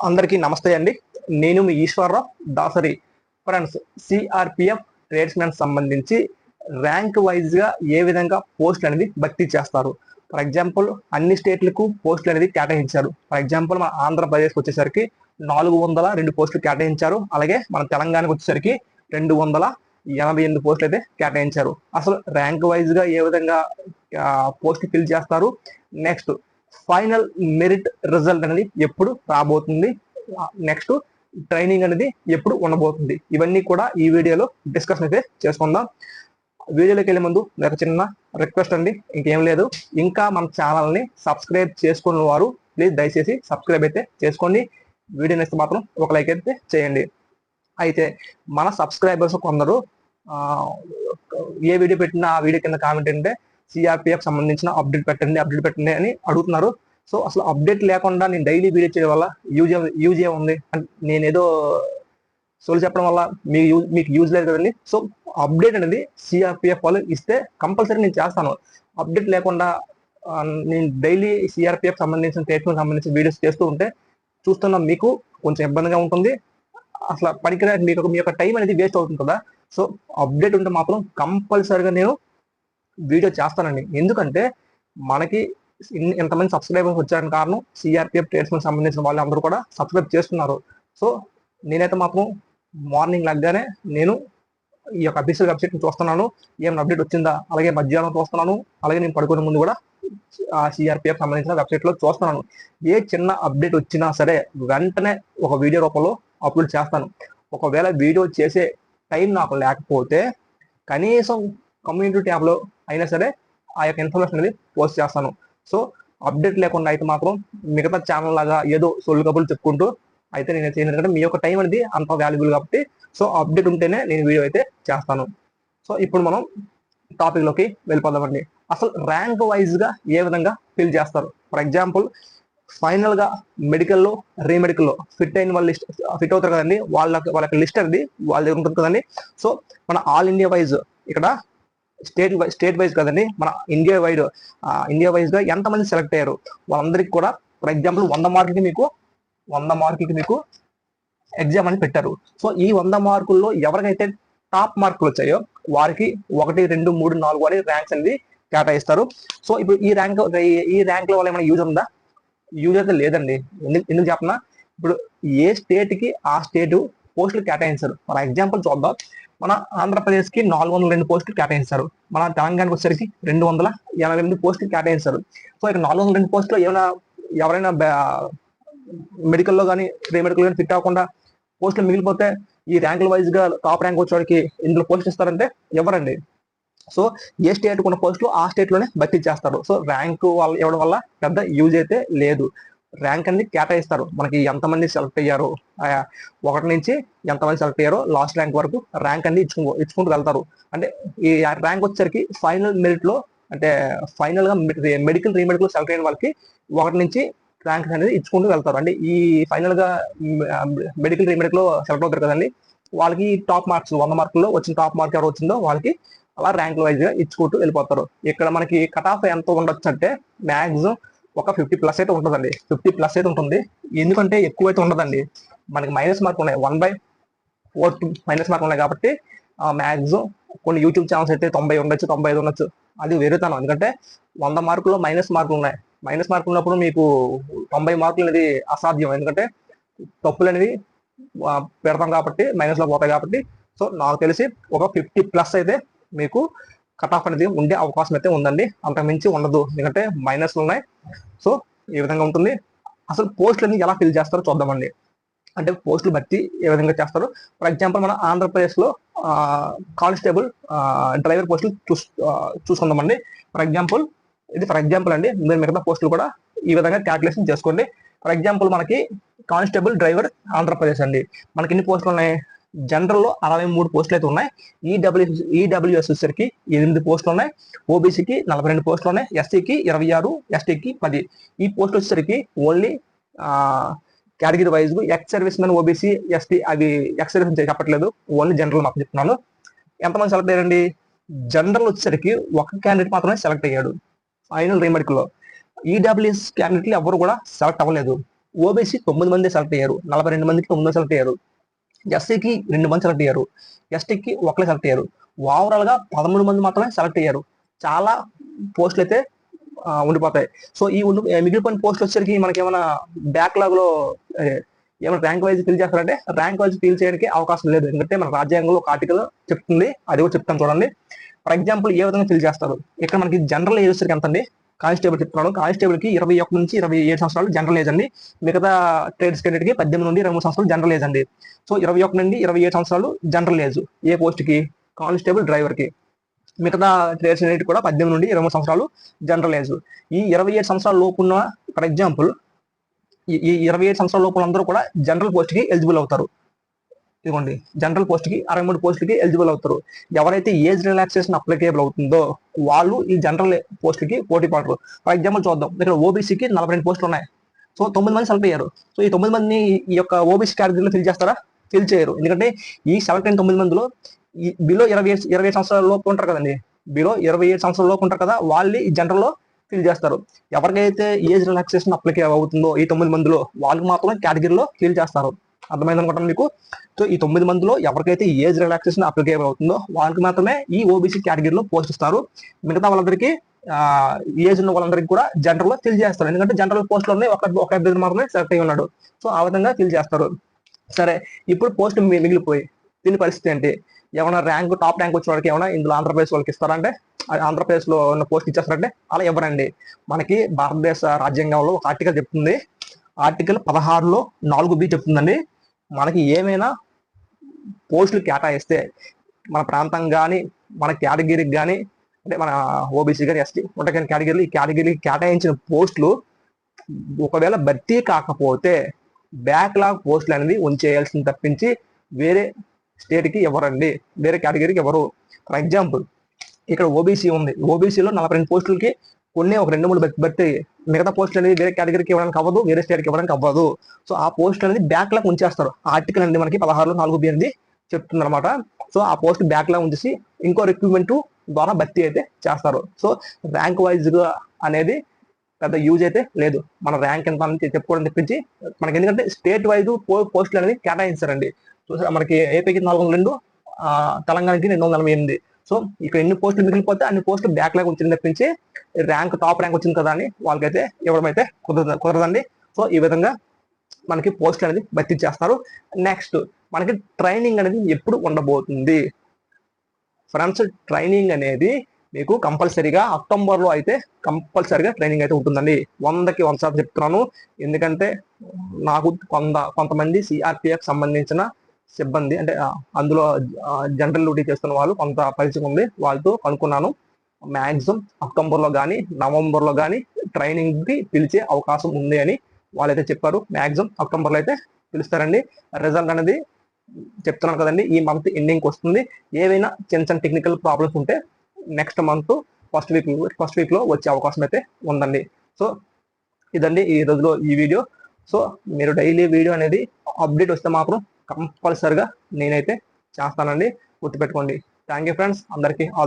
అందరికీ నమస్తే అండి. నేను మీ Eswararao Dasari. Friends, CRPF tradesmen సంబంధించి ర్యాంక్ వైజ్ గా ఏ విధంగా పోస్టులు అనేది భర్తీ చేస్తారు. ఫర్ ఎగ్జాంపుల్ అన్ని స్టేట్లకు పోస్టులు అనేది కేటాయించారు. ఫర్ ఎగ్జాంపుల్ మన ఆంధ్రప్రదేశ్కి వచ్చేసరికి 402 పోస్టులు కేటాయించారు. అలాగే మన తెలంగాణకు వచ్చేసరికి 288 పోస్టులు అయితే కేటాయించారు. అసలు ర్యాంక్ వైజ్ గా ఏ విధంగా పోస్టులు ఫిల్ చేస్తారు, నెక్స్ట్ ఫైనల్ మెరిట్ రిజల్ట్ అనేది ఎప్పుడు రాబోతుంది, నెక్స్ట్ ట్రైనింగ్ అనేది ఎప్పుడు ఉండబోతుంది, ఇవన్నీ కూడా ఈ వీడియోలో డిస్కషన్ అయితే చేసుకుందాం. వీడియోలోకి వెళ్ళే ముందు ఒక చిన్న రిక్వెస్ట్ అండి, ఇంకేం లేదు. ఇంకా మన ఛానల్ని సబ్స్క్రైబ్ చేసుకున్న వారు ప్లీజ్ దయచేసి సబ్స్క్రైబ్ అయితే చేసుకోండి. వీడియో నచ్చితే మాత్రం ఒక లైక్ అయితే చేయండి. అయితే మన సబ్స్క్రైబర్స్ కొందరు ఏ వీడియో పెట్టినా ఆ వీడియో కింద కామెంట్ అంటే సిఆర్పిఎఫ్ సంబంధించిన అప్డేట్ పెట్టండి అని అడుగుతున్నారు. సో అసలు అప్డేట్ లేకుండా నేను డైలీ వీడియో చేయడం వల్ల యూజ్ ఉంది, నేను ఏదో సోల్ చెప్పడం వల్ల మీకు యూజ్ లేదు కదండి. సో అప్డేట్ అనేది సిఆర్పిఎఫ్ వాళ్ళు ఇస్తే కంపల్సరీ నేను చేస్తాను. అప్డేట్ లేకుండా నేను డైలీ సిఆర్పిఎఫ్ సంబంధించిన ట్రేడ్స్కి సంబంధించిన వీడియోస్ చేస్తూ ఉంటే చూస్తున్న మీకు కొంచెం ఇబ్బందిగా ఉంటుంది. అసలు పనికిరాని మీ యొక్క టైం అనేది వేస్ట్ అవుతుంది కదా. సో అప్డేట్ ఉంటే మాత్రం కంపల్సరీగా నేను వీడియో చేస్తానండి. ఎందుకంటే మనకి ఎంతమంది సబ్స్క్రైబర్స్ వచ్చారని కారణం సిఆర్పిఎఫ్ ట్రేడ్స్మెన్ సంబంధించిన వాళ్ళు అందరూ కూడా సబ్స్క్రైబ్ చేస్తున్నారు. సో నేనైతే మాత్రం మార్నింగ్ లగ్గానే నేను ఈ యొక్క అఫీషియల్ వెబ్సైట్ చూస్తున్నాను, ఏమైనా అప్డేట్ వచ్చిందా, అలాగే మధ్యాహ్నం చూస్తున్నాను, అలాగే నేను పడుకునే ముందు కూడా సిఆర్పిఎఫ్ సంబంధించిన వెబ్సైట్లో చూస్తున్నాను. ఏ చిన్న అప్డేట్ వచ్చినా సరే వెంటనే ఒక వీడియో రూపంలో అప్లోడ్ చేస్తాను. ఒకవేళ వీడియో చేసే టైం నాకు లేకపోతే కనీసం కమ్యూనిటీ ట్యాబ్లో అయినా సరే ఆ యొక్క ఇన్ఫర్మేషన్ అనేది పోస్ట్ చేస్తాను. సో అప్డేట్ లేకుండా అయితే మాత్రం మిగతా ఛానల్ లాగా ఏదో సొల్లు కబుర్లు చెప్పుకుంటూ అయితే నేను చేయను, ఎందుకంటే మీ యొక్క టైం అనేది అంత వాల్యుబుల్ కాబట్టి. సో అప్డేట్ ఉంటేనే నేను వీడియో అయితే చేస్తాను. సో ఇప్పుడు మనం టాపిక్లోకి వెళ్ళిపోదామండి. అసలు ర్యాంక్ వైజ్గా ఏ విధంగా ఫిల్ చేస్తారు. ఫర్ ఎగ్జాంపుల్ ఫైనల్గా మెడికల్లో రీమెడికల్లో ఫిట్ అయిన వాళ్ళు ఫిట్ అవుతారు కదండి, వాళ్ళ లిస్ట్ అనేది వాళ్ళ దగ్గర ఉంటుంది కదండి. సో మన ఆల్ ఇండియా వైజ్ ఇక్కడ స్టేట్ వైజ్ కదండి, మన ఇండియా వైజ్ గా ఎంతమంది సెలెక్ట్ అయ్యారు వాళ్ళందరికీ కూడా ఫర్ ఎగ్జాంపుల్ 100 మార్కులకి మీకు ఎగ్జామ్ అని పెట్టారు. సో ఈ 100 మార్కుల్లో ఎవరికైతే టాప్ మార్కులు వచ్చాయో వారికి 1, 2, 3, 4 అని ర్యాంక్స్ అనేది కేటాయిస్తారు. సో ఇప్పుడు ఈ ర్యాంక్ లో వల్ల ఏమైనా యూజ్ ఉందా? యూజ్ అయితే లేదండి. ఎందుకు చెప్పనా, ఇప్పుడు ఏ స్టేట్ కి ఆ స్టేట్ పోస్టులు కేటాయించారు. ఫర్ ఎగ్జాంపుల్ చూద్దాం, మన ఆంధ్రప్రదేశ్కి 402 పోస్టులు కేటాయించారు. మన తెలంగాణకు వచ్చేసరికి 288 పోస్టులు కేటాయించారు. సో ఇక 402 పోస్టులో ఎవరైనా మెడికల్లో కానీ రీమెడికల్ కానీ ఫిట్ అవ్వకుండా పోస్టులు మిగిలిపోతే ఈ ర్యాంకుల వైజ్ గా టాప్ ర్యాంక్ వచ్చేవాడికి ఇందులో పోస్ట్ ఇస్తారంటే ఎవరండి? సో ఏ స్టేట్ ఉన్న పోస్టులు ఆ స్టేట్ లోనే భర్తీ చేస్తారు. సో ర్యాంకు ఇవ్వడం వల్ల పెద్ద యూజ్ అయితే లేదు. ర్యాంక్ అనేది కేటాయిస్తారు. మనకి ఎంతమంది సెలెక్ట్ అయ్యారో 1 నుంచి ఎంతమంది సెలెక్ట్ అయ్యారో లాస్ట్ ర్యాంక్ వరకు ర్యాంక్ అనేది ఇచ్చుకుంటూ వెళ్తారు. అంటే ఈ ర్యాంక్ వచ్చేసరికి ఫైనల్ మెరిట్ లో, అంటే ఫైనల్ గా మెడికల్ రీమెడికల్ సెలెక్ట్ అయిన వాళ్ళకి 1 నుంచి ర్యాంక్ అనేది ఇచ్చుకుంటూ వెళ్తారు. అంటే ఈ ఫైనల్ గా మెడికల్ రీమెడికల్ లో సెలెక్ట్ అవుతారు కదండి, వాళ్ళకి టాప్ మార్క్స్ 100 మార్కుల్లో వచ్చిన టాప్ మార్క్ ఎవరు వచ్చిందో వాళ్ళకి అలా ర్యాంక్ వైజ్ గా ఇచ్చుకుంటూ వెళ్ళిపోతారు. ఇక్కడ మనకి కట్ ఆఫ్ ఎంత ఉండొచ్చు అంటే మ్యాక్సిమం ఒక 50+ అయితే ఉంటుందండి. 50+ అయితే ఉంటుంది. ఎందుకంటే ఎక్కువ అయితే ఉండదండి. మనకి మైనస్ మార్క్ ఉన్నాయి, 1/4 మైనస్ మార్క్ ఉన్నాయి కాబట్టి మ్యాక్సిమం కొన్ని యూట్యూబ్ ఛానల్స్ అయితే 90 ఉండొచ్చు, 95 ఉండొచ్చు. అది వేరుతాను. ఎందుకంటే 100 మార్కుల్లో మైనస్ మార్కులు ఉన్నాయి. మైనస్ మార్కులు ఉన్నప్పుడు మీకు 90 మార్కులు అనేది అసాధ్యం. ఎందుకంటే తప్పులు అనేది పెడతాం కాబట్టి మైనస్ లో పోతాయి కాబట్టి. సో నాకు తెలిసి ఒక 50+ అయితే మీకు కట్ ఆఫ్ అనేది ఉండే అవకాశం అయితే ఉందండి. అంతకు మించి ఉండదు, ఎందుకంటే మైనస్లు ఉన్నాయి. సో ఈ విధంగా ఉంటుంది. అసలు పోస్టులని ఎలా ఫిల్ చేస్తారో చూద్దామండి. అంటే పోస్టులు బట్టి ఏ విధంగా చేస్తారు. ఫర్ ఎగ్జాంపుల్ మన ఆంధ్రప్రదేశ్లో కానిస్టేబుల్ డ్రైవర్ పోస్టులు చూసుకుందామండి. ఫర్ ఎగ్జాంపుల్ అండి, మీరు మిగతా పోస్టులు కూడా ఈ విధంగా క్యాల్కులేషన్ చేసుకోండి. ఫర్ ఎగ్జాంపుల్ మనకి కానిస్టేబుల్ డ్రైవర్ ఆంధ్రప్రదేశ్ అండి, మనకి ఎన్ని పోస్టులు ఉన్నాయి? జనరల్లో 63 పోస్టులు అయితే ఉన్నాయి. ఈడబ్ల్యూఎస్ వచ్చేసరికి 8 పోస్టులు ఉన్నాయి. ఓబీసీకి 42 పోస్టులు ఉన్నాయి. ఎస్సీకి 26, ఎస్టీకి 10. ఈ పోస్టులు వచ్చేసరికి only category wise ex service men, OBC, ST అవి ఎక్స్ సర్వీస్ చెప్పట్లేదు, ఓన్లీ జనరల్ మాకు చెప్తున్నాను. ఎంతమంది సెలెక్ట్ అయ్యారండి? జనరల్ వచ్చేసరికి ఒక క్యాండిడేట్ మాత్రమే సెలెక్ట్ అయ్యాడు ఫైనల్ రీమెడికల్లో. ఈడబ్ల్యూఎస్ క్యాండిడేట్లు ఎవరు కూడా సెలెక్ట్ అవ్వలేదు. ఓబీసీ 9 మంది సెలెక్ట్ అయ్యారు, 42 మందికి 9 సెలెక్ట్ అయ్యారు, ఎస్సీకి 2 మంది సెలెక్ట్ అయ్యారు, ఎస్టీకి ఒకరే సెలెక్ట్ అయ్యారు. ఓవరాల్ గా 13 మంది మాత్రమే సెలెక్ట్ అయ్యారు. చాలా పోస్టులు అయితే ఉండిపోతాయి. సో ఈ మిగిలిపోయిన పోస్టులు వచ్చేసరికి మనకి ఏమైనా బ్యాక్లాగ్ లో ఏమైనా ర్యాంక్ వైజ్ ఫిల్ చేస్తారంటే ర్యాంక్ వైజ్ ఫిల్ చేయడానికి అవకాశం లేదు. ఎందుకంటే మన రాజ్యాంగంలో ఒక ఆర్టికల్ చెప్తుంది, అది కూడా చెప్తాను చూడండి. ఫర్ ఎగ్జాంపుల్ ఏ విధంగా ఫిల్ చేస్తారు. ఇక్కడ మనకి జనరల్ ఏజ్ వచ్చేసరికి ఎంత అండి, కానిస్టేబుల్ చెప్తున్నాను, కానిస్టేబుల్ కి 21 నుంచి 27 సంవత్సరాలు జనరల్ ఏజ్ అండి. మిగతా ట్రేడ్స్ క్యాండిడేట్ కి 18 నుండి 23 సంవత్సరాలు జనరల్ ఏజ్ అండి. సో 21 నుండి 27 సంవత్సరాలు జనరల్ ఏజ్ ఏ పోస్ట్ కి, కానిస్టేబుల్ డ్రైవర్ కి. మిగతా ట్రేడ్స్ క్యాండిడేట్ కూడా 18 నుండి 23 సంవత్సరాలు జనరల్ ఏజ్. ఈ 27 సంవత్సరాల లోపు ఉన్న, ఫర్ ఎగ్జాంపుల్ ఈ 27 సంవత్సరాల లోపు అందరూ కూడా జనరల్ పోస్ట్ కి ఎలిజిబుల్ అవుతారు. ఇదిగోండి, జనరల్ పోస్ట్ కి 63 పోస్టులకి ఎలిజిబుల్ అవుతారు. ఎవరైతే ఏజ్ రిలాక్సేషన్ అప్లికేబుల్ అవుతుందో వాళ్ళు ఈ జనరల్ పోస్ట్ కి పోటీ పడరు. ఫర్ ఎగ్జాంపుల్ చూద్దాం, ఇక్కడ ఓబీసీకి 42 పోస్టులు ఉన్నాయి. సో 9 మంది సెలెక్ట్ అయ్యారు. సో ఈ 9 మందిని ఈ యొక్క ఓబీసీ కేటగిరీలో ఫిల్ చేస్తారా? ఫిల్ చేయరు. ఎందుకంటే ఈ సెలెక్ట్ అయిన 9 మందిలో బిలో 27 సంవత్సరాల లోపు ఉంటారు కదండి, బిలో 27 సంవత్సరాల లోపు ఉంటారు కదా, వాళ్ళు ఈ జనరల్ లో ఫిల్ చేస్తారు. ఎవరికైతే ఏజ్ రిలాక్సేషన్ అప్లికే అవుతుందో ఈ 9 మందిలో వాళ్ళకి మాత్రమే కేటగిరీలో ఫిల్ చేస్తారు. అర్థమైంది అనుకుంటాను మీకు. సో ఈ 9 మందిలో ఎవరికైతే ఏజ్ రిలాక్సేషన్ అప్లికేబుల్ అవుతుందో వాళ్ళకి మాత్రమే ఈ ఓబీసీ కేటగిరీలో పోస్ట్ ఇస్తారు. మిగతా వాళ్ళందరికీ ఏజ్ ఉన్న వాళ్ళందరికీ కూడా జనరల్ లో ఫిల్ చేస్తారు. ఎందుకంటే జనరల్ పోస్ట్ లోనే ఒక అభ్యర్థి మాత్రమే సెలెక్ట్ అయి ఉన్నాడు. సో ఆ విధంగా ఫిల్ చేస్తారు. సరే, ఇప్పుడు పోస్ట్ మిగిలిపోయి దీని పరిస్థితి ఏంటి? ఏమైనా ర్యాంక్, టాప్ ర్యాంక్ వచ్చిన వాళ్ళకి ఏమైనా ఇందులో ఆంధ్రప్రదేశ్ వాళ్ళకి ఇస్తారంటే, ఆంధ్రప్రదేశ్ లో ఉన్న పోస్ట్ ఇచ్చేస్తారంటే అలా ఇవ్వరండి. మనకి భారతదేశ రాజ్యాంగంలో ఒక ఆర్టికల్ చెప్తుంది, ఆర్టికల్ 16లో 4B చెప్తుందండి, మనకి ఏమైనా పోస్టులు కేటాయిస్తే మన ప్రాంతం కానీ, మన కేటగిరీకి కానీ, అంటే మన ఓబీసీ కానీ, ఎస్టీ ఉంటాయి కేటగిరీలు, ఈ కేటగిరీకి కేటాయించిన పోస్టులు ఒకవేళ భర్తీ కాకపోతే బ్యాక్లాగ్ పోస్టులు అనేది ఉంచేయాల్సింది తప్పించి వేరే స్టేట్కి ఎవరండి, వేరే కేటగిరీకి ఎవరు. ఫర్ ఎగ్జాంపుల్ ఇక్కడ ఓబీసీ ఉంది, ఓబీసీలో 42 పోస్టులకి కొన్ని ఒక 2-3 భర్తీ, మిగతా పోస్టులు అనేది వేరే కేటగిరీకి ఇవ్వడానికి అవ్వదు, వేరే స్టేట్కి ఇవ్వడానికి అవ్వదు. సో ఆ పోస్ట్ అనేది బ్యాక్లాగ్ ఉంచేస్తారు. ఆర్టికల్ అనేది మనకి 16లో 4B అనేది చెప్తుంది అనమాట. సో ఆ పోస్ట్ బ్యాక్లాగ్ ఉంచేసి ఇంకో రిక్రూట్మెంట్ ద్వారా భర్తీ అయితే చేస్తారు. సో ర్యాంక్ వైజ్ గా అనేది పెద్ద యూజ్ అయితే లేదు. మన ర్యాంక్ ఎంత అని చెప్పుకోవడం తెప్పించి మనకి, ఎందుకంటే స్టేట్ వైజ్ పోస్టులు అనేది కేటాయిస్తారండి. సో మనకి ఏపీకి 402, తెలంగాణకి 248. సో ఇక్కడ ఎన్ని పోస్టులు మిగిలిపోతే అన్ని పోస్టులు బ్యాక్లాగ్ వచ్చింది తప్పించి ర్యాంక్, టాప్ ర్యాంక్ వచ్చింది కదా అని వాళ్ళకైతే ఇవ్వడం అయితే కుదరదండి. సో ఈ విధంగా మనకి పోస్ట్ అనేది భర్తీ చేస్తారు. నెక్స్ట్ మనకి ట్రైనింగ్ అనేది ఎప్పుడు ఉండబోతుంది ఫ్రెండ్స్? ట్రైనింగ్ అనేది మీకు కంపల్సరీగా అక్టోబర్లో అయితే కంపల్సరీగా ట్రైనింగ్ అయితే ఉంటుందండి. 100కి 100% చెప్తున్నాను. ఎందుకంటే నాకు కొంతమంది సిఆర్పిఎఫ్ సంబంధించిన సిబ్బంది, అంటే అందులో జనరల్ డ్యూటీ చేస్తున్న వాళ్ళు కొంత పరిచయం ఉంది, వాళ్ళతో కనుక్కున్నాను. మ్యాక్సిమం అక్టోబర్లో కానీ నవంబర్లో కానీ ట్రైనింగ్ కి పిలిచే అవకాశం ఉంది అని వాళ్ళైతే చెప్పారు. మ్యాక్సిమం అక్టోబర్లో అయితే పిలుస్తారండి. రిజల్ట్ అనేది చెప్తున్నాను కదండి, ఈ మంత్ ఎండింగ్కి వస్తుంది. ఏవైనా చిన్న టెక్నికల్ ప్రాబ్లమ్స్ ఉంటే నెక్స్ట్ మంత్ ఫస్ట్ వీక్ లో వచ్చే అవకాశం అయితే ఉందండి. సో ఇదండి ఈ రోజులో ఈ వీడియో. సో మీరు డైలీ వీడియో అనేది అప్డేట్ వస్తే మాత్రం కంపల్సరిగా నేనైతే చేస్తానండి, గుర్తుపెట్టుకోండి. థ్యాంక్ యూ ఫ్రెండ్స్, అందరికీ ఆల్